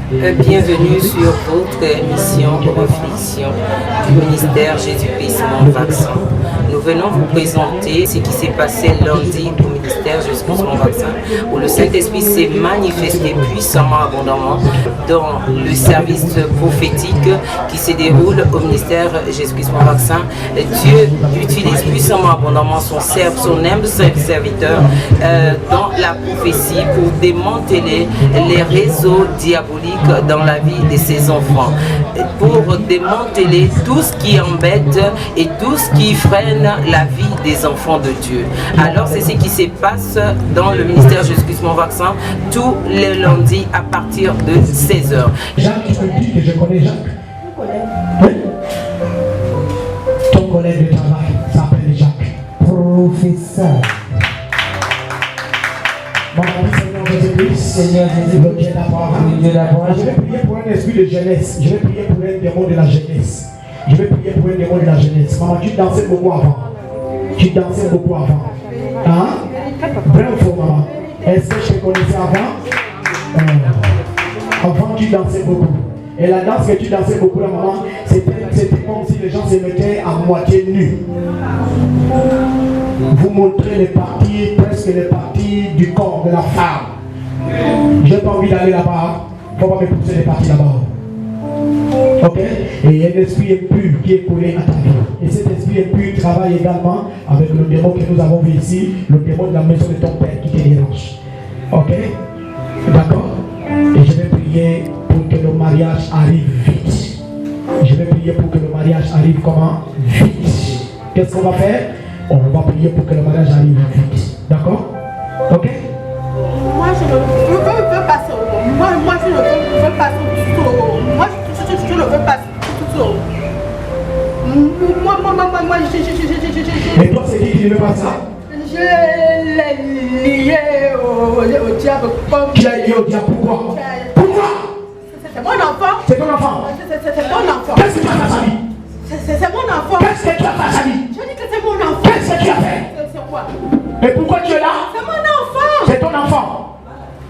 Bienvenue sur votre émission Réflexion du ministère Jésus-Christ Mon Vaccin. Nous venons vous présenter ce qui s'est passé lundi au ministère Jésus-Christ Mon Vaccin, où le Saint-Esprit s'est manifesté puissamment, abondamment dans le service prophétique qui se déroule au ministère Jésus-Christ Mon Vaccin. Dieu utilise puissamment, abondamment son humble serviteur dans la prophétie pour démanteler les réseaux diaboliques dans la vie de ses enfants, pour démanteler tout ce qui embête et tout ce qui freine la vie des enfants de Dieu. Alors c'est ce qui se passe dans le ministère Jésus-Christ Mon Vaccin tous les lundis à partir de 16h. Jacques, tu me dis que je connais Jacques? Oui. Ton collègue de travail s'appelle Jacques. Professeur. Seigneur Jésus, le Dieu d'abord. Je vais prier pour un esprit de jeunesse. Je vais prier pour un démon de la jeunesse. Je vais prier pour un démon de la jeunesse. Maman, tu dansais beaucoup avant. Tu dansais beaucoup avant. Hein? Bravo, maman. Est-ce que je te connaissais avant? Avant, tu dansais beaucoup. Et la danse que tu dansais beaucoup, la maman, c'était comme si les gens se mettaient à moitié nus. Vous montrez les parties, presque les parties du corps de la femme. J'ai pas envie d'aller là-bas. Faut pas me pousser les parties là-bas. Ok? Et il y a un esprit impur qui est collé à ta vie. Et cet esprit impur travaille également avec le démon que nous avons vu ici, le démon de la maison de ton père qui te dérange. Ok? D'accord? Et je vais prier pour que le mariage arrive vite. Je vais prier pour que le mariage arrive comment? Vite. Qu'est-ce qu'on va faire? On va prier pour que le mariage arrive vite. D'accord? Ok? Moi, je ne veux pas ça. Moi, je ne veux pas ça du tout. Moi, je ne veux pas ça du tout. Moi, Et toi, c'est qui ne veut pas ça? Je l'ai lié au diable. Qui l'a lié au diable? Pourquoi? Pourquoi? C'est mon enfant. C'est ton enfant? C'est ton enfant. Qu'est-ce que tu as fait à sa vie? C'est mon enfant. Qu'est-ce que tu as fait à sa vie? Je dis que c'est mon enfant. Qu'est-ce que tu as fait? C'est quoi? Et pourquoi tu es là? C'est mon enfant. C'est ton enfant.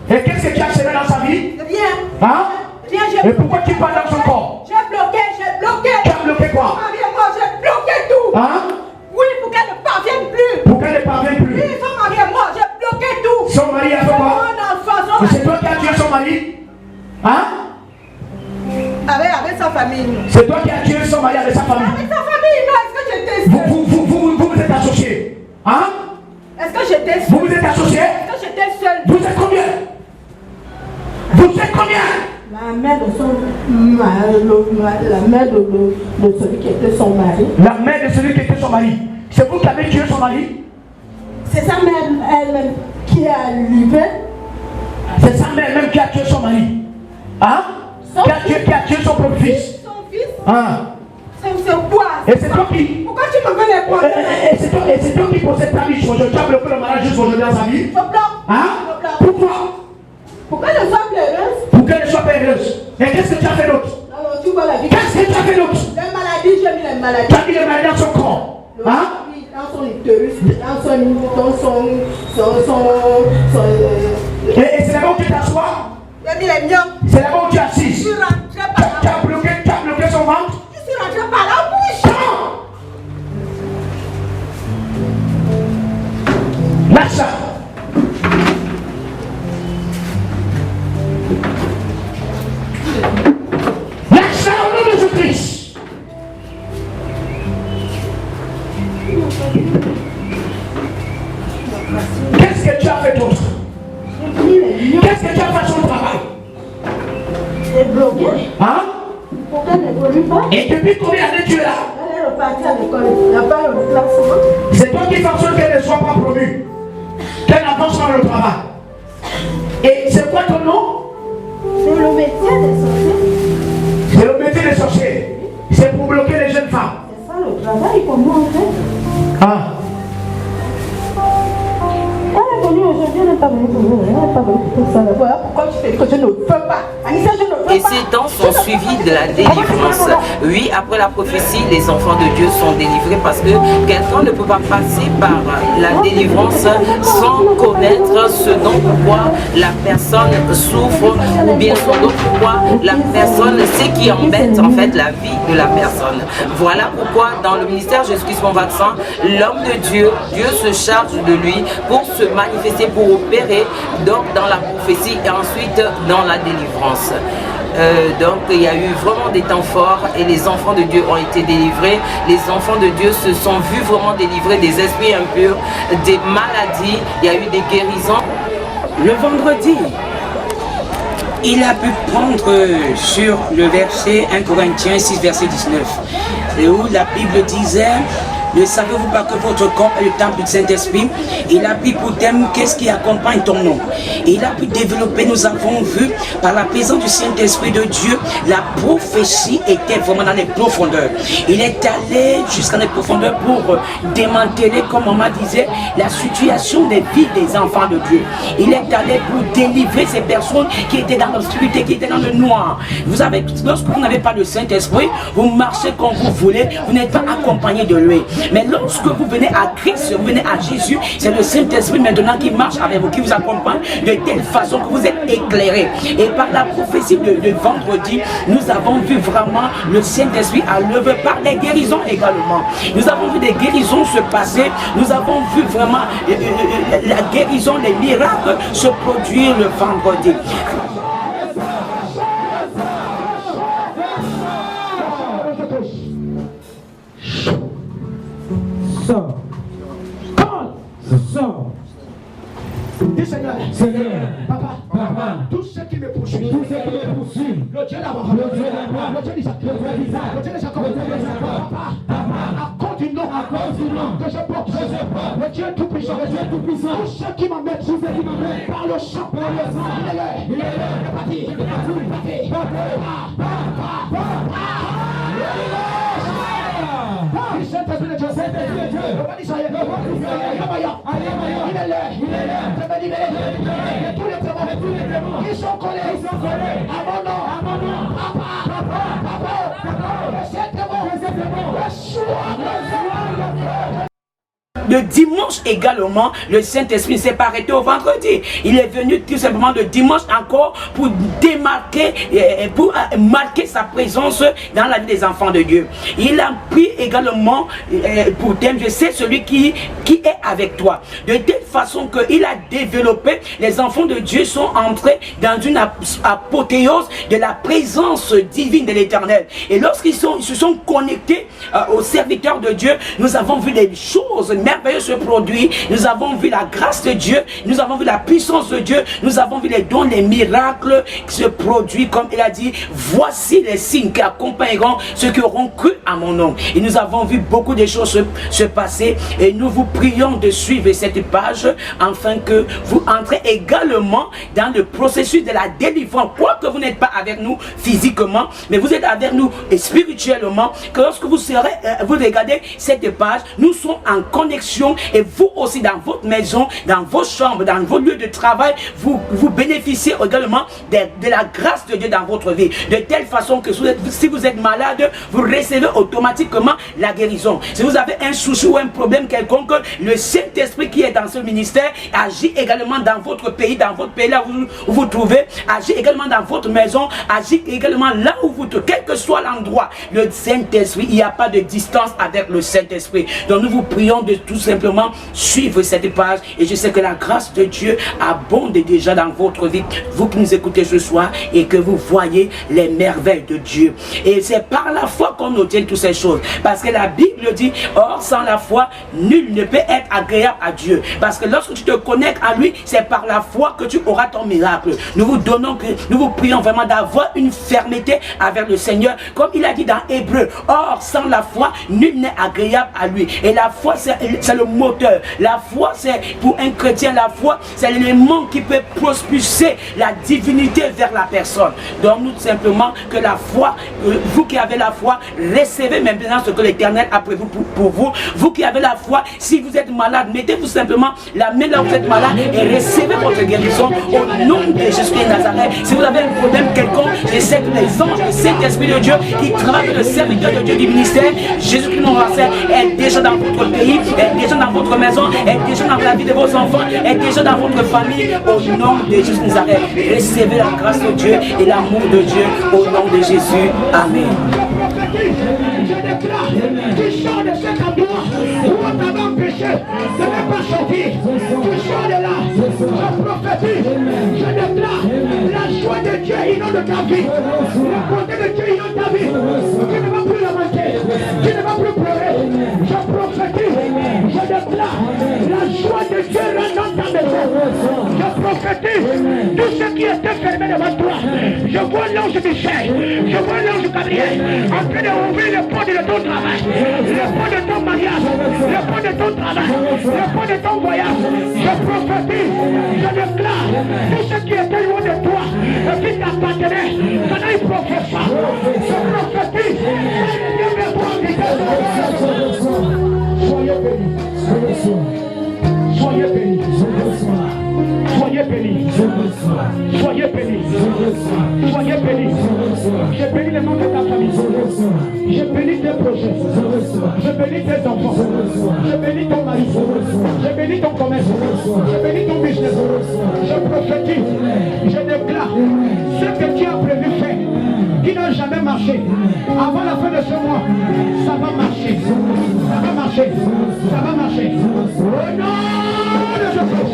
Et qu'est-ce que tu as semé dans sa vie? Rien. Hein? Rien, j'ai Et pourquoi tu parles dans son corps? J'ai bloqué. Tu as bloqué quoi? Marie et moi, j'ai bloqué tout. Hein? Oui, pour qu'elle ne parvienne plus. Pour qu'elle ne parvienne plus. Oui, son mari et moi, j'ai bloqué tout. Son mari a fait C'est quoi? mon enfant, son Et c'est mari. toi qui as tué son mari? Hein? Avec sa famille. C'est toi qui as tué son mari avec sa famille? Avec sa famille, non, est-ce que j'étais seule? Vous êtes associés? Hein? Est-ce que j'étais seule? Vous êtes associés? Est-ce que j'étais seule? Vous êtes combien? Vous êtes combien? La mère de celui qui était son mari. La mère de celui qui était son mari. C'est vous qui avez tué son mari? C'est sa mère elle-même qui a livré. C'est sa mère même qui a tué son mari. Hein? Qui a tué son propre fils. Son fils. Hein? C'est quoi? Et c'est toi qui. Pourquoi tu me veux les points? Et c'est toi qui possède ta vie. Tu as bloqué le mariage juste aujourd'hui dans sa vie. Je bloque. Hein? Je bloque. Pourquoi? Pour qu'elle ne soit plus heureuse. Pour qu'elle ne soit pas heureuse. Et qu'est-ce que tu as fait d'autre? Alors tu vois la vie. Qu'est-ce que tu as fait d'autre? Les maladies, j'ai mis les maladies. Tu as mis les maladies dans son corps. Hein? Dans son utérus, Et c'est là-bas où tu t'assois? j'ai mis les miens. C'est là-bas où tu es assise? Je suis rentrée par Tu là. as bloqué son ventre? Je suis rentrée par la bouche. Lâche ça. Lâche ça au nom de Jésus-Christ. Qu'est-ce que tu as fait d'autre? Qu'est-ce que tu as fait sur le travail? J'ai bloqué. Hein? Pour qu'elle n'évolue pas. Et depuis combien d'années tu es là? Elle est repartie à l'école. Il n'y a pas de classement. C'est toi qui fais en sorte qu'elle ne soit pas promue, qu'elle avance dans le travail. Et c'est quoi ton nom? C'est le métier des sorciers. C'est le métier des sorciers. C'est pour bloquer les jeunes femmes. C'est ça le travail pour moi en fait. Ah. Elle est venue aujourd'hui, elle n'est pas venue pour nous. Elle n'est pas venue pour ça. Voilà pourquoi je fais que je ne veux pas. Et ces temps sont suivis de la délivrance. Oui, après la prophétie, les enfants de Dieu sont délivrés parce que quelqu'un ne peut pas passer par la délivrance sans connaître ce dont pourquoi la personne souffre ou bien ce dont pourquoi la personne, ce qui embête en fait la vie de la personne. Voilà pourquoi dans le ministère Jésus-Christ mon vaccin, l'homme de Dieu, Dieu se charge de lui pour se manifester, pour opérer donc dans la prophétie et ensuite dans la délivrance. Donc il y a eu vraiment des temps forts et les enfants de Dieu ont été délivrés. Les enfants de Dieu se sont vus vraiment délivrés des esprits impurs, des maladies, il y a eu des guérisons. Le vendredi, il a pu prendre sur le verset 1 Corinthiens 6 verset 19 et où la Bible disait: ne savez-vous pas que votre corps est le temple du Saint-Esprit? Il a pris pour thème qu'est-ce qui accompagne ton nom. Et il a pu développer, nous avons vu, par la présence du Saint-Esprit de Dieu, la prophétie était vraiment dans les profondeurs. Il est allé jusqu'à les profondeurs pour démanteler, comme maman disait, la situation des vies des enfants de Dieu. Il est allé pour délivrer ces personnes qui étaient dans l'obscurité, qui étaient dans le noir. Vous savez, lorsque vous n'avez pas le Saint-Esprit, vous marchez comme vous voulez, vous n'êtes pas accompagné de lui. Mais lorsque vous venez à Christ, vous venez à Jésus, c'est le Saint-Esprit maintenant qui marche avec vous, qui vous accompagne de telle façon que vous êtes éclairés. Et par la prophétie de vendredi, nous avons vu vraiment le Saint-Esprit à l'œuvre par les guérisons également. Nous avons vu des guérisons se passer, nous avons vu vraiment la guérison, les miracles se produire le vendredi. Sors. Sors. Dis Seigneur, Papa, tout ce qui me poursuit, le Dieu d'abord, le Dieu d'Isaac, le Dieu de Jacob, Papa, à cause du nom que je porte, le Dieu tout-puissant, tout ce qui m'emmène par le sang, il est parti. Il est là. Tous les démons qui sont collés à mon nom. Papa, ces démons, Le dimanche également, le Saint-Esprit ne s'est pas arrêté au vendredi. Il est venu tout simplement le dimanche encore pour démarquer, pour marquer sa présence dans la vie des enfants de Dieu. Il a pris également pour thème, je sais celui qui est avec toi. De telle façon qu'il a développé, les enfants de Dieu sont entrés dans une apothéose de la présence divine de l'Éternel. Et lorsqu'ils se sont connectés aux serviteurs de Dieu, nous avons vu des choses merveilleuses se produire. Nous avons vu la grâce de Dieu, nous avons vu la puissance de Dieu, nous avons vu les dons, les miracles qui se produisent, comme il a dit, voici les signes qui accompagneront ceux qui auront cru à mon nom. Et nous avons vu beaucoup de choses se passer et nous vous prions de suivre cette page afin que vous entrez également dans le processus de la délivrance, quoique vous n'êtes pas avec nous physiquement, mais vous êtes avec nous spirituellement, que lorsque vous regardez cette page, nous sommes en connexion et vous aussi dans votre maison, dans vos chambres, dans vos lieux de travail, vous bénéficiez également de la grâce de Dieu dans votre vie, de telle façon que si vous êtes malade, vous recevez automatiquement la guérison. Si vous avez un souci ou un problème quelconque, le Saint-Esprit qui est dans ce ministère agit également dans votre pays là où vous trouvez, agit également dans votre maison, agit également là où vous trouvez, quel que soit l'endroit. Le Saint-Esprit, il n'y a pas de distance avec le Saint-Esprit. Donc nous vous prions de tout simplement suivre cette page et je sais que la grâce de Dieu abonde déjà dans votre vie, vous qui nous écoutez ce soir, et que vous voyez les merveilles de Dieu. Et c'est par la foi qu'on obtient toutes ces choses, parce que la Bible dit, or sans la foi nul ne peut être agréable à Dieu, parce que lorsque tu te connectes à lui, c'est par la foi que tu auras ton miracle. Nous vous prions vraiment d'avoir une fermeté avec le Seigneur, comme il a dit dans Hébreu, or sans la foi nul n'est agréable à lui. Et la foi c'est le moteur, la foi c'est pour un chrétien, la foi c'est l'élément qui peut propulser la divinité vers la personne. Donc nous simplement que la foi, vous qui avez la foi, recevez maintenant ce que l'Éternel a prévu pour vous. Vous qui avez la foi, si vous êtes malade, mettez-vous simplement la main là où vous êtes malade et recevez votre guérison au nom de Jésus de Nazareth. Si vous avez un problème quelconque Je sais que les anges, le Saint-Esprit de Dieu qui travaille le serviteur de Dieu du ministère, Jésus-Christ mon roi est déjà dans votre pays, est déjà dans votre maison, est déjà dans la vie de vos enfants, est déjà dans votre famille. Au nom de Jésus Nazareth, recevez la grâce de Dieu et l'amour de Dieu au nom de Jésus. Amen. Je déclare, tu sors de cet endroit où on t'avait empêché de ne pas sortir. Tu sors de là, je prophétise, je déclare la joie de Dieu inonde ta vie, le côté de Dieu inonde ta vie. Tu ne vas plus lamenter, tu ne vas plus pleurer. Je prophétise, je déclare la joie de Dieu rentre dans ta maison. Je prophétise, tout ce qui était fermé devant toi, je vois l'ange Michel, je vois l'ange Gabriel en train d'ouvrir les portes de ton travail, les portes de ton mariage, les portes de ton travail, les portes de ton voyage. Je prophétise, je déclare tout ce qui était loin de toi et qui t'appartenait, que n'aille professe pas. Je prophétise, soyez bénis. Soyez bénis. Soyez bénis. Soyez bénis. Soyez bénis. Je bénis le nom de ta famille. Je bénis tes projets. Je bénis tes enfants. Je bénis ton mari. Je bénis ton commerce. Je bénis ton business. Je prophétise. Je déclare ce que tu as prévu faire, qui n'a jamais marché. Avant la fin de ce mois, ça va marcher. Ça va marcher. Ça va marcher. Au nom de Jésus.